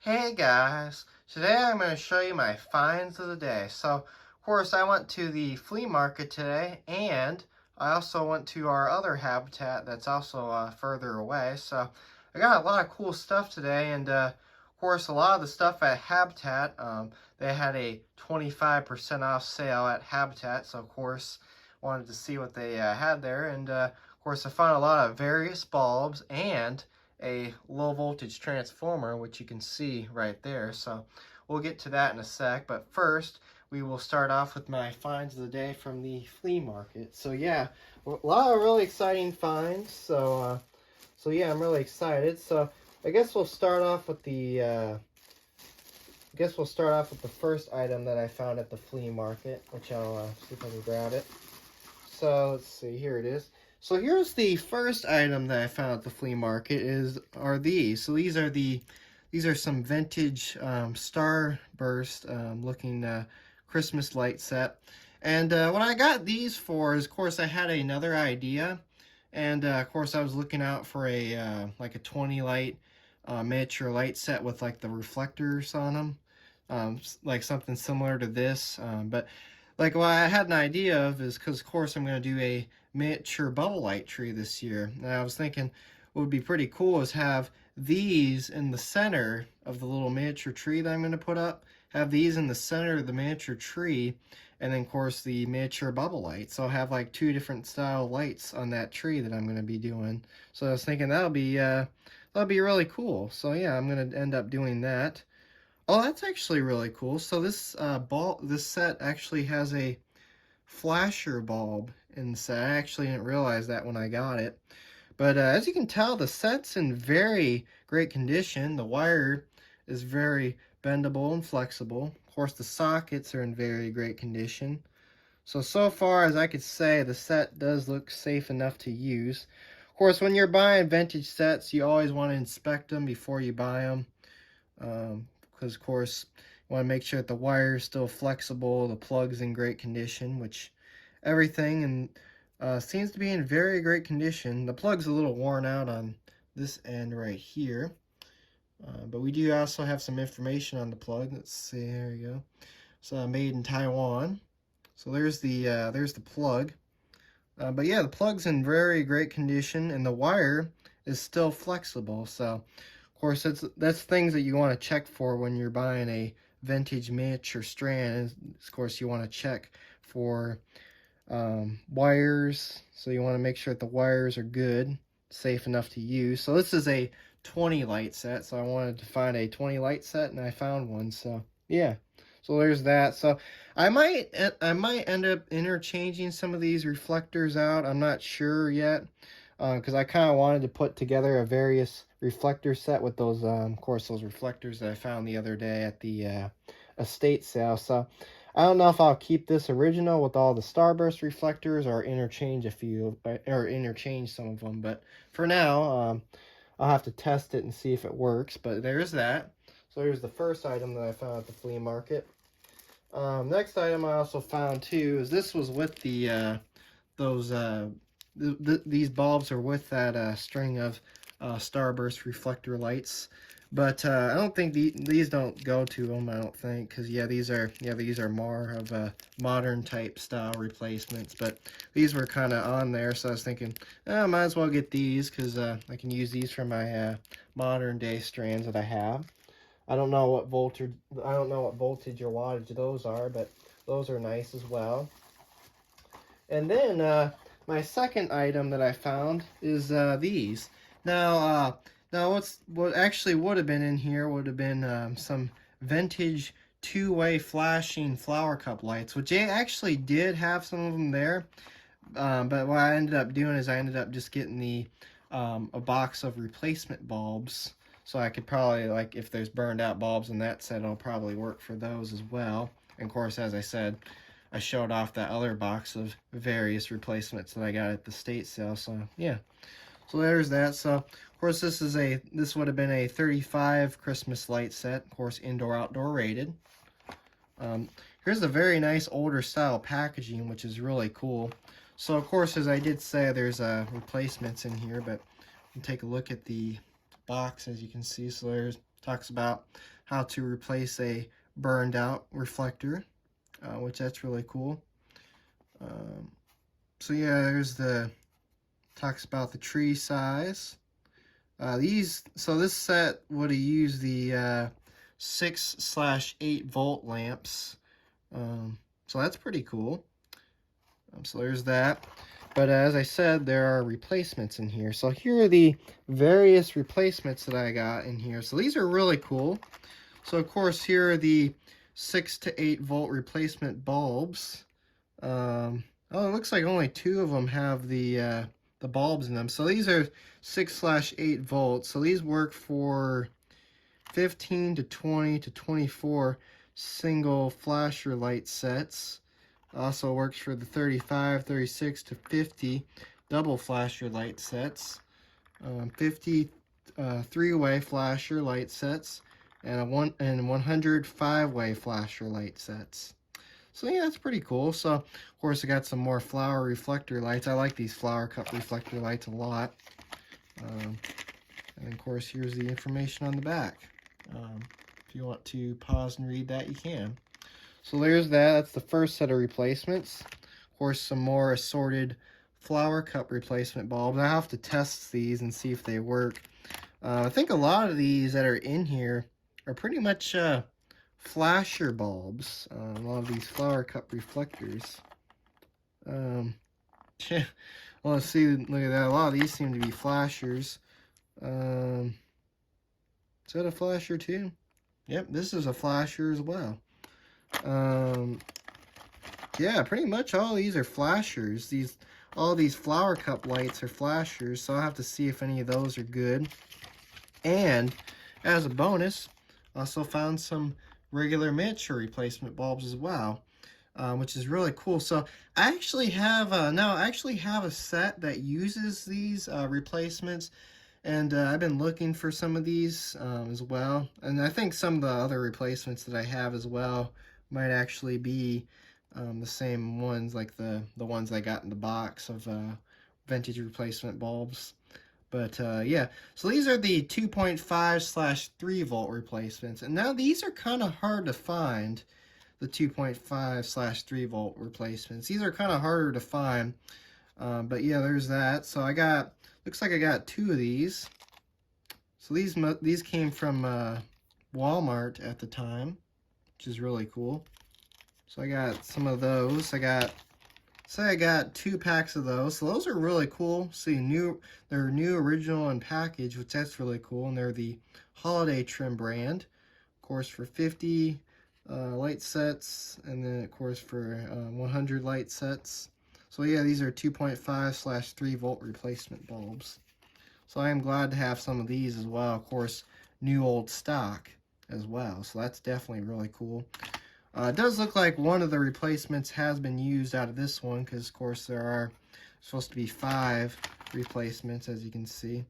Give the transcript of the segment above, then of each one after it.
Hey guys, today I'm going to show you my finds of the day. So, of course, I went to the flea market today, and I also went to our other habitat that's also further away. So, I got a lot of cool stuff today, and of course, a lot of the stuff at Habitat, they had a 25% off sale at Habitat. So, of course, wanted to see what they had there, and of course, I found a lot of various bulbs and a low voltage transformer, which you can see right there. So we'll get to that in a sec, but first we will start off with my finds of the day from the flea market. So yeah, a lot of really exciting finds. So yeah, I'm really excited. So I guess we'll start off with the first item that I found at the flea market, which I'll see if I can grab it. So let's see, here it is. So here's the first item that I found at the flea market are these. So these are some vintage starburst looking Christmas light set. And what I got these for is, of course, I had another idea, and of course I was looking out for a like a 20 light miniature light set with like the reflectors on them, like something similar to this, but like what I had an idea of is because of course I'm going to do a miniature bubble light tree this year. And I was thinking what would be pretty cool is have these in the center of the little miniature tree that I'm going to put up. Have these in the center of the miniature tree, and then of course the miniature bubble light. So I'll have like two different style lights on that tree that I'm going to be doing. So I was thinking that'll be really cool. So yeah, I'm going to end up doing that. Oh, that's actually really cool. So this set actually has a flasher bulb in the set. I actually didn't realize that when I got it. But as you can tell, the set's in very great condition. The wire is very bendable and flexible. Of course, the sockets are in very great condition. So far as I could say, the set does look safe enough to use. Of course, when you're buying vintage sets, you always want to inspect them before you buy them. Because of course you want to make sure that the wire is still flexible, the plug's in great condition, which everything and seems to be in very great condition. The plug's a little worn out on this end right here, but we do also have some information on the plug. Let's see, there you go. So made in Taiwan. So there's the plug. But yeah, the plug's in very great condition, and the wire is still flexible. So of course, that's things that you want to check for when you're buying a vintage miniature strand. Of course, you want to check for wires. So you want to make sure that the wires are good, safe enough to use. So this is a 20 light set. So I wanted to find a 20 light set, and I found one. So yeah. So there's that. So I might end up interchanging some of these reflectors out. I'm not sure yet, because I kind of wanted to put together a various reflector set with those, of course, those reflectors that I found the other day at the estate sale. So I don't know if I'll keep this original with all the starburst reflectors or interchange some of them. But for now, I'll have to test it and see if it works. But there's that. So here's the first item that I found at the flea market. Next item I also found too is this was with the these bulbs are with that string of starburst reflector lights, but I don't think these don't go to them. I don't think, because yeah, these are more of modern type style replacements, but these were kind of on there, so I was thinking, I might as well get these because I can use these for my modern day strands that I have. I don't know what voltage or wattage those are, but those are nice as well. And then my second item that I found is these. Now what actually would have been in here would have been some vintage two-way flashing flower cup lights, which they actually did have some of them there. But what I ended up doing is I ended up just getting a box of replacement bulbs. So I could probably, like, if there's burned out bulbs in that set, it'll probably work for those as well. And of course, as I said, I showed off that other box of various replacements that I got at the state sale. So yeah, so there's that. So of course, this would have been a 35 Christmas light set. Of course, indoor outdoor rated. Here's a very nice older style packaging, which is really cool. So of course, as I did say, there's replacements in here, but take a look at the box, as you can see. So there's talks about how to replace a burned out reflector, which that's really cool. So yeah, there's talks about the tree size. So this set would have used the 6/8 volt lamps. So that's pretty cool. So there's that. But as I said, there are replacements in here. So here are the various replacements that I got in here. So these are really cool. So of course here are the 6 to 8 volt replacement bulbs. Oh, it looks like only 2 of them have the bulbs in them. So these are 6/8 volts. So these work for 15 to 20 to 24 single flasher light sets. Also works for the 35, 36 to 50 double flasher light sets, 50 three-way flasher light sets, and 100 five-way flasher light sets. So yeah, that's pretty cool. So of course I got some more flower reflector lights. I like these flower cup reflector lights a lot. And of course here's the information on the back. If you want to pause and read that, you can. So there's that. That's the first set of replacements. Of course, some more assorted flower cup replacement bulbs. I have to test these and see if they work. I think a lot of these that are in here are pretty much flasher bulbs. A lot of these flower cup reflectors. Well, let's see. Look at that. A lot of these seem to be flashers. Is that a flasher too? Yep, this is a flasher as well. Yeah, pretty much all these are flashers. All these flower cup lights are flashers, so I'll have to see if any of those are good. And as a bonus, also found some regular miniature replacement bulbs as well, which is really cool. So I actually have a set that uses these replacements. And I've been looking for some of these as well. And I think some of the other replacements that I have as well might actually be the same ones, like the ones I got in the box of vintage replacement bulbs. But yeah, so these are the 2.5/3 volt replacements. And now these are kind of hard to find, the 2.5/3 volt replacements. These are kind of harder to find. But yeah, there's that. So looks like I got 2 of these. So these came from Walmart at the time, which is really cool. So I got some of those. I got 2 packs of those. So those are really cool. See, they're new, original, and packaged, which that's really cool. And they're the holiday trim brand, of course, for 50 light sets, and then of course for 100 light sets. So yeah, these are 2.5/3 volt replacement bulbs. So I am glad to have some of these as well. Of course, new old stock as well. So that's definitely really cool. It does look like one of the replacements has been used out of this one, because of course there are supposed to be 5 replacements, as you can see.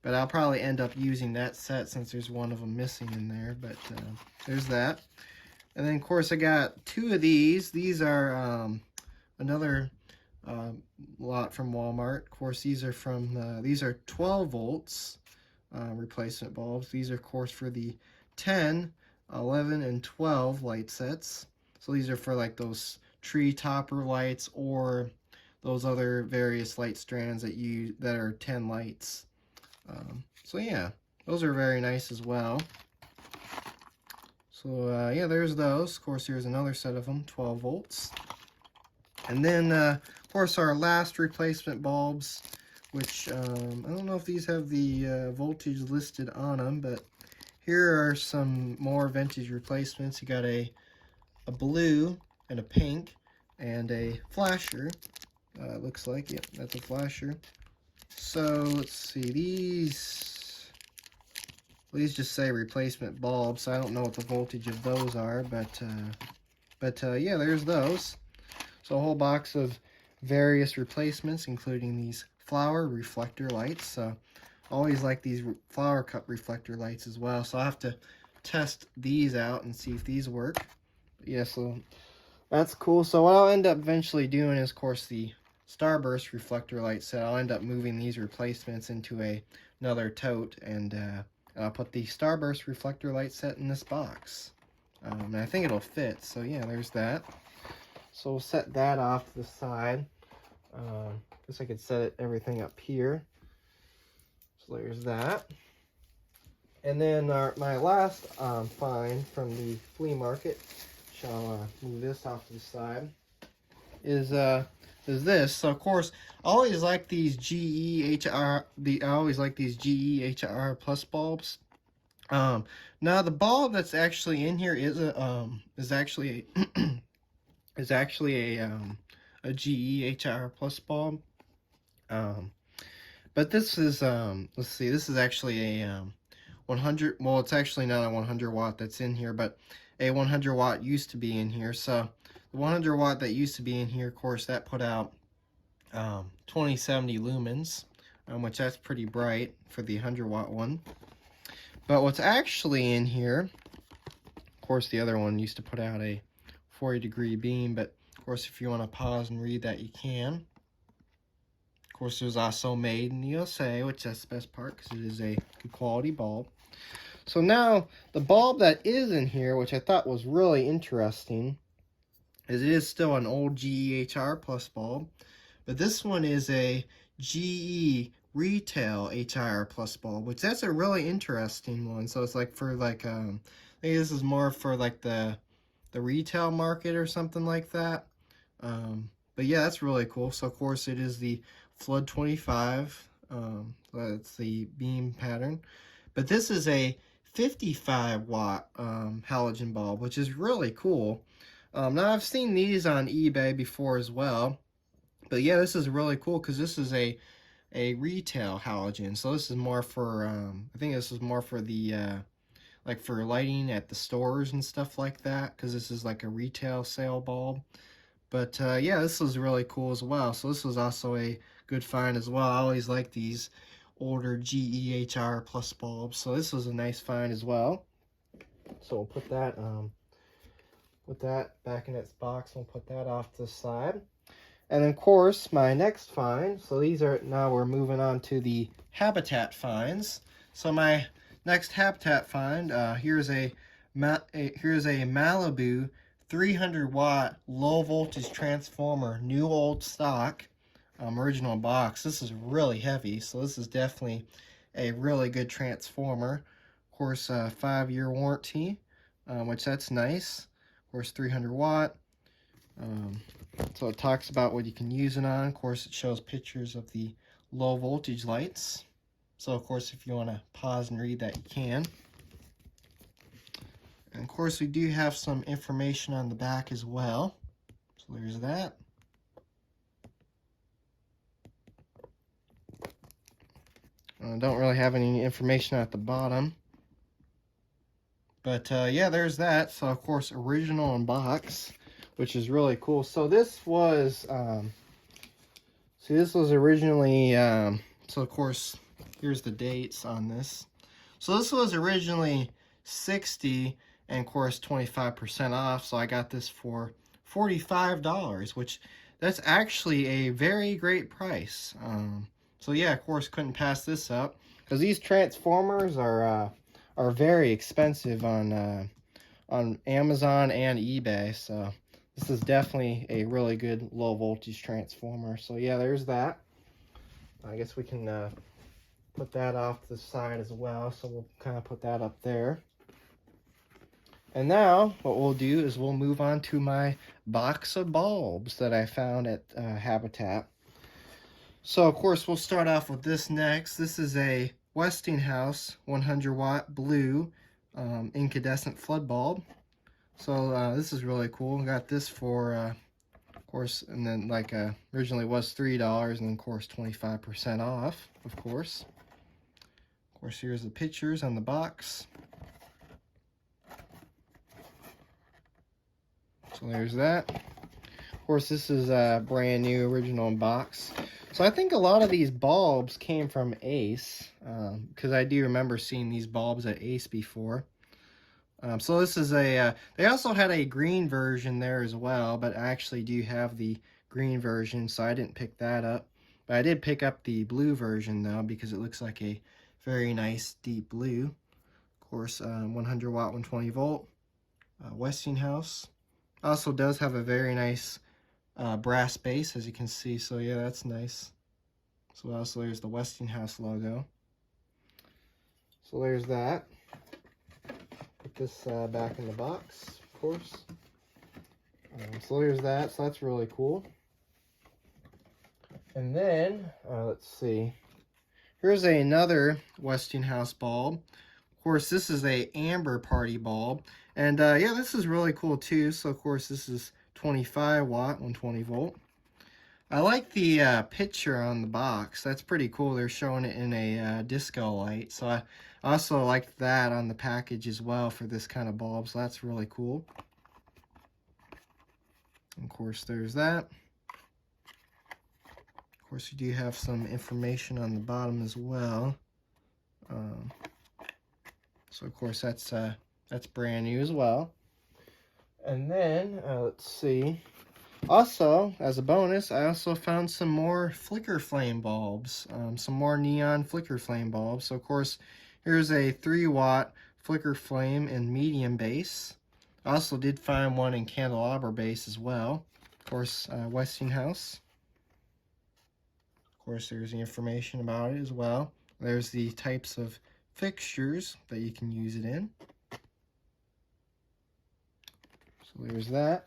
But I'll probably end up using that set since there's one of them missing in there. But there's that. And then of course I got 2 of these. These are another lot from Walmart. Of course, these are 12 volts replacement bulbs. These are of course for the 10, 11, and 12 light sets. So these are for like those tree topper lights or those other various light strands that are 10 lights. So yeah, those are very nice as well. So yeah, there's those. Of course, here's another set of them, 12 volts. And then, of course, our last replacement bulbs, which I don't know if these have the voltage listed on them, but here are some more vintage replacements. You got a blue and a pink and a flasher. Looks like, yep, that's a flasher. So let's see, these just say replacement bulbs. So I don't know what the voltage of those are, but yeah, there's those. So a whole box of various replacements, including these flower reflector lights. So always like these flower cup reflector lights as well. So I'll have to test these out and see if these work. But yeah, so that's cool. So what I'll end up eventually doing is, of course, the starburst reflector light set. I'll end up moving these replacements into another tote and And I'll put the Starburst reflector light set in this box. And I think it'll fit, so yeah, there's that. So we'll set that off to the side. Guess I could set everything up here. So there's that. And then my last find from the flea market, shall move this off to the side, is this. So of course, I always like these GEHR. I always like these GEHR plus bulbs. Now the bulb that's actually in here is actually a GEHR plus bulb. But this is let's see, this is actually a 100. Well, it's actually not a 100 watt that's in here, but a 100 watt used to be in here. So the 100 watt that used to be in here, of course, that put out 2070 lumens, which that's pretty bright for the 100 watt one. But what's actually in here, of course, the other one used to put out a 40-degree beam, but of course, if you want to pause and read that, you can. Of course, it was also made in the USA, which that's the best part because it is a good quality bulb. So now, the bulb that is in here, which I thought was really interesting, is it is still an old GEHR plus bulb, but this one is a GE retail HIR plus bulb, which that's a really interesting one. So it's like for like I think this is more for like the retail market or something like that. But yeah, that's really cool. So of course it is the Flood 25. That's the beam pattern, but this is a 55 watt halogen bulb, which is really cool. Now I've seen these on eBay before as well, but yeah, this is really cool because this is a retail halogen. So this is more for I think this is more for the like for lighting at the stores and stuff like that, because this is like a retail sale bulb. But yeah, this was really cool as well. So this was also a good find as well. I always like these older GEHR plus bulbs, so this was a nice find as well. So we'll put that back in its box. We'll put that off to the side. And then, of course, my next find. So these are, now we're moving on to the habitat finds. So my next habitat find, here's a Malibu 300 watt low voltage transformer, new old stock, original box. This is really heavy, so this is definitely a really good transformer. Of course, 5-year warranty, which that's nice. Of course, 300 watt. So it talks about what you can use it on. Of course, it shows pictures of the low voltage lights. So of course, if you want to pause and read that, you can. And of course, we do have some information on the back as well. So there's that. Don't really have any information at the bottom. But yeah, there's that. So of course, original in box, which is really cool. So this was, this was originally, so of course, here's the dates on this. So this was originally 60 and of course 25% off. So I got this for $45, which that's actually a very great price. So yeah, of course, couldn't pass this up because these transformers are very expensive on Amazon and eBay. So this is definitely a really good low voltage transformer. So yeah, there's that. I guess we can put that off to the side as well. So we'll kind of put that up there. And now what we'll do is we'll move on to my box of bulbs that I found at Habitat. So of course we'll start off with this next. This is a Westinghouse 100 watt blue incandescent flood bulb. So this is really cool. I got this for of course, and then like originally was $3, and then of course 25% off, of course. Of course, here's the pictures on the box. So there's that. Of course, this is a brand new original in box. So I think a lot of these bulbs came from Ace, because I do remember seeing these bulbs at Ace before. So this is a, they also had a green version there as well, but I actually do have the green version, so I didn't pick that up. But I did pick up the blue version though, because it looks like a very nice deep blue. course, 100 watt, 120 volt, Westinghouse. Also does have a very nice brass base, as you can see. So yeah, that's nice. So also there's the Westinghouse logo. So there's that. Put this back in the box, of course. So there's that. So that's really cool. And then, let's see. Here's another Westinghouse bulb. Of course, this is a amber party bulb. And yeah, this is really cool too. So of course, this is 25 watt, 120 volt. I like the picture on the box. That's pretty cool. They're showing it in a disco light. So I also like that on the package as well for this kind of bulb. So that's really cool. Of course, there's that. Of course, you do have some information on the bottom as well. So of course, that's brand new as well. And then let's see. Also, as a bonus, I also found some more flicker flame bulbs, some more neon flicker flame bulbs. So of course, here's a 3 watt flicker flame in medium base. I also did find one in candelabra base as well. Of course, Westinghouse. Of course, there's the information about it as well. There's the types of fixtures that you can use it in. So there's that.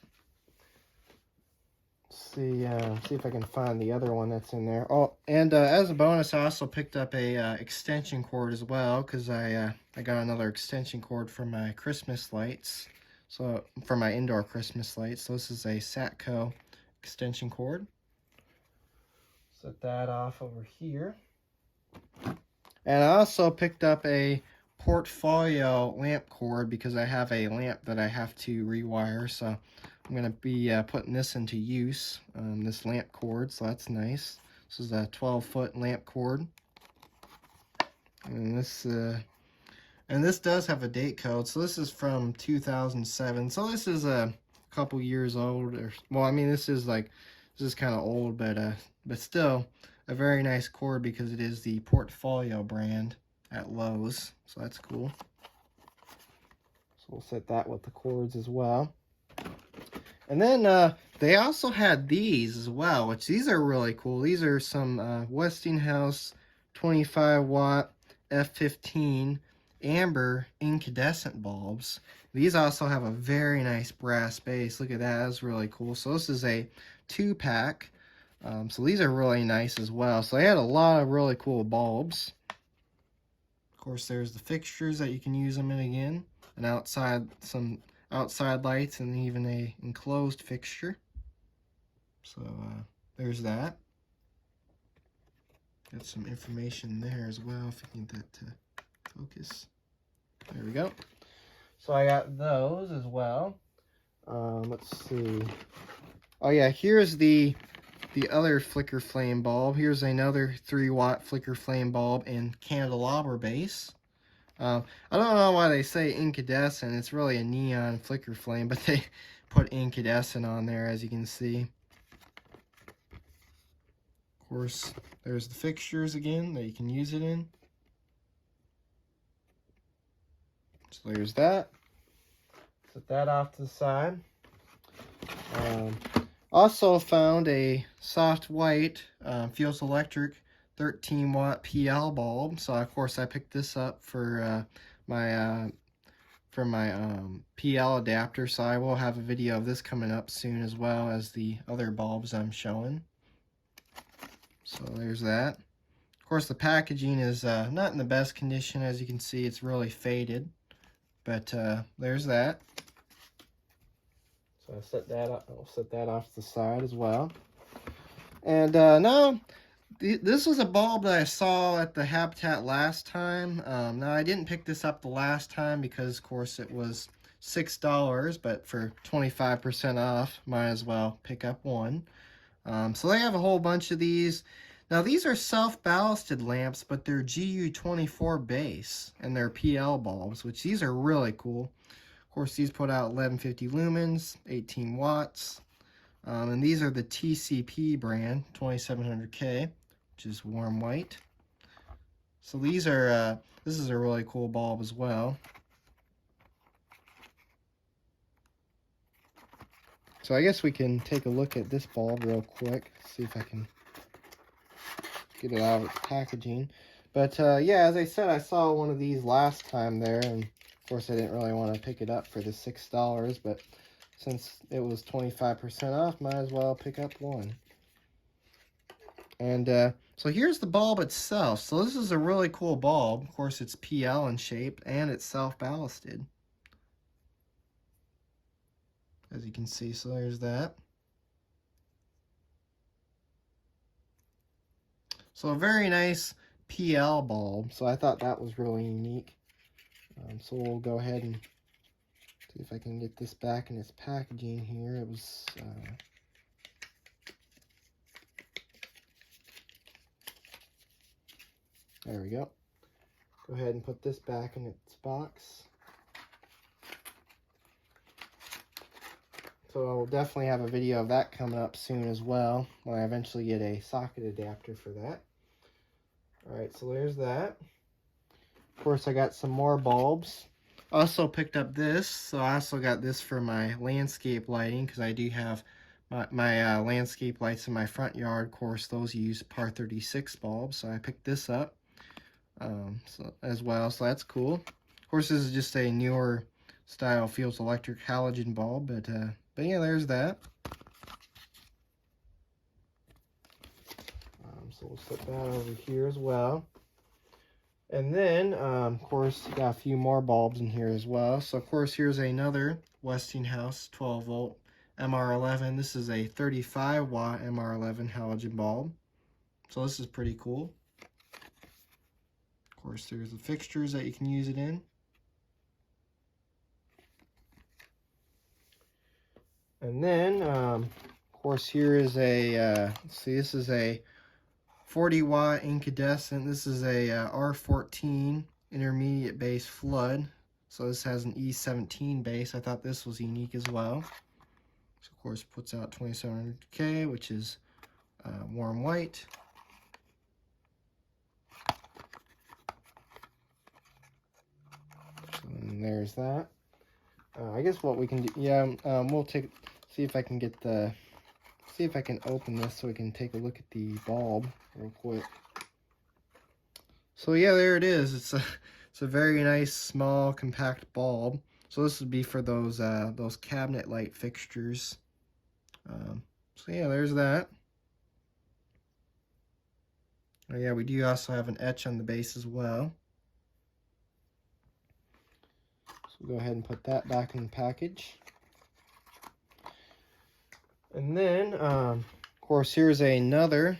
See if I can find the other one that's in there. Oh, and as a bonus, I also picked up a extension cord as well, because I got another extension cord for my Christmas lights. So for my indoor Christmas lights. So this is a Satco extension cord. Set that off over here. And I also picked up a portfolio lamp cord because I have a lamp that I have to rewire. So I'm going to be putting this into use, this lamp cord. So that's nice. This is a 12-foot lamp cord. And this does have a date code. So this is from 2007. So this is a couple years old. Well, I mean, this is kind of old, but still a very nice cord because it is the Portfolio brand at Lowe's. So that's cool. So we'll set that with the cords as well. And then they also had these as well, which these are really cool. These are some Westinghouse 25 watt F15 amber incandescent bulbs. These also have a very nice brass base. Look at that, that's really cool. So this is a 2-pack. So these are really nice as well. So they had a lot of really cool bulbs. Of course, there's the fixtures that you can use them in again. And some outside lights, and even a enclosed fixture. So there's that. Got some information there as well, if you need that to focus. There we go. So I got those as well. Let's see. Oh yeah, here's the other flicker flame bulb. Here's another 3 watt flicker flame bulb in candelabra base. I don't know why they say incandescent. It's really a neon flicker flame, but they put incandescent on there, as you can see. Of course, there's the fixtures again that you can use it in. So there's that. Set that off to the side. Also found a soft white Fields Electric 13 watt PL bulb. So of course I picked this up for my PL adapter. So I will have a video of this coming up soon, as well as the other bulbs I'm showing. So there's that. Of course, the packaging is not in the best condition. As you can see, it's really faded. But there's that. So I'll set that off to the side as well. And now, this was a bulb that I saw at the Habitat last time. Now, I didn't pick this up the last time because, of course, it was $6, but for 25% off, might as well pick up one. So they have a whole bunch of these. Now, these are self-ballasted lamps, but they're GU24 base, and they're PL bulbs, which these are really cool. Of course, these put out 1150 lumens, 18 watts. And these are the TCP brand, 2700K, which is warm white. So these are This is a really cool bulb as well. So I guess we can take a look at this bulb real quick. See if I can get it out of its packaging. But yeah, as I said, I saw one of these last time there, and of course I didn't really want to pick it up for the $6, but since it was 25% off, might as well pick up one. And so here's the bulb itself. So this is a really cool bulb. Of course, it's PL in shape, and it's self-ballasted, as you can see. So there's that. So a very nice PL bulb. So I thought that was really unique. So we'll go ahead and see if I can get this back in its packaging here. It was there we go. Go ahead and put this back in its box. So I'll definitely have a video of that coming up soon as well, when I eventually get a socket adapter for that. Alright, so there's that. Of course, I got some more bulbs. Also picked up this, so I also got this for my landscape lighting, because I do have my landscape lights in my front yard. Of course, those use par 36 bulbs, so I picked this up so as well, so that's cool. Of course, this is just a newer style Fields Electric halogen bulb, but yeah, there's that. So we'll put that over here as well. And then, of course, got a few more bulbs in here as well. So, of course, here's another Westinghouse 12-volt MR11. This is a 35-watt MR11 halogen bulb. So this is pretty cool. Of course, there's the fixtures that you can use it in. And then, of course, here is a, let's see, this is a 40-watt incandescent. This is a R14 intermediate base flood. So this has an E17 base. I thought this was unique as well. So, of course, puts out 2700K, which is warm white. And there's that. I guess what we can do, yeah, we'll see if I can get see if I can open this so we can take a look at the bulb real quick. So yeah, there it is. It's a very nice, small, compact bulb. So this would be for those cabinet light fixtures. So yeah, there's that. Oh yeah, we do also have an etch on the base as well. So we'll go ahead and put that back in the package. And then, of course, here's yet another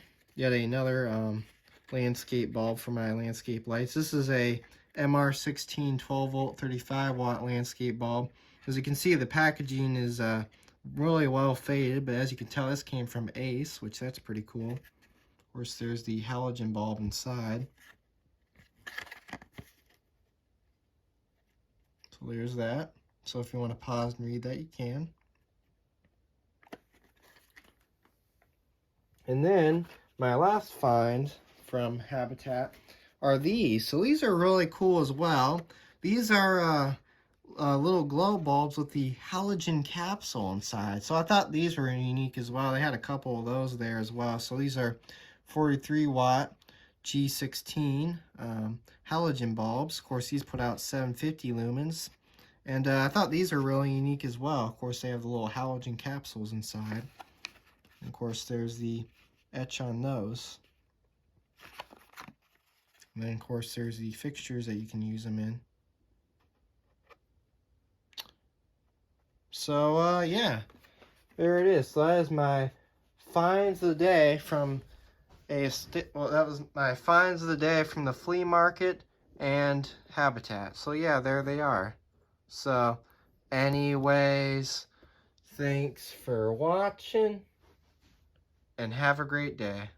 landscape bulb for my landscape lights. This is a MR16 12-volt 35-watt landscape bulb. As you can see, the packaging is really well faded, but as you can tell, this came from Ace, which that's pretty cool. Of course, there's the halogen bulb inside. So there's that. So if you want to pause and read that, you can. And then my last find from Habitat are these. So these are really cool as well. These are little glow bulbs with the halogen capsule inside. So I thought these were unique as well. They had a couple of those there as well. So these are 43-watt G16 halogen bulbs. Of course, these put out 750 lumens. And I thought these are really unique as well. Of course, they have the little halogen capsules inside. And of course, there's the etch on those. And then, of course, there's the fixtures that you can use them in. So, yeah, there it is. So that is my finds of the day from that was my finds of the day from the flea market and Habitat. So, yeah, there they are. So, anyways, thanks for watching, and have a great day.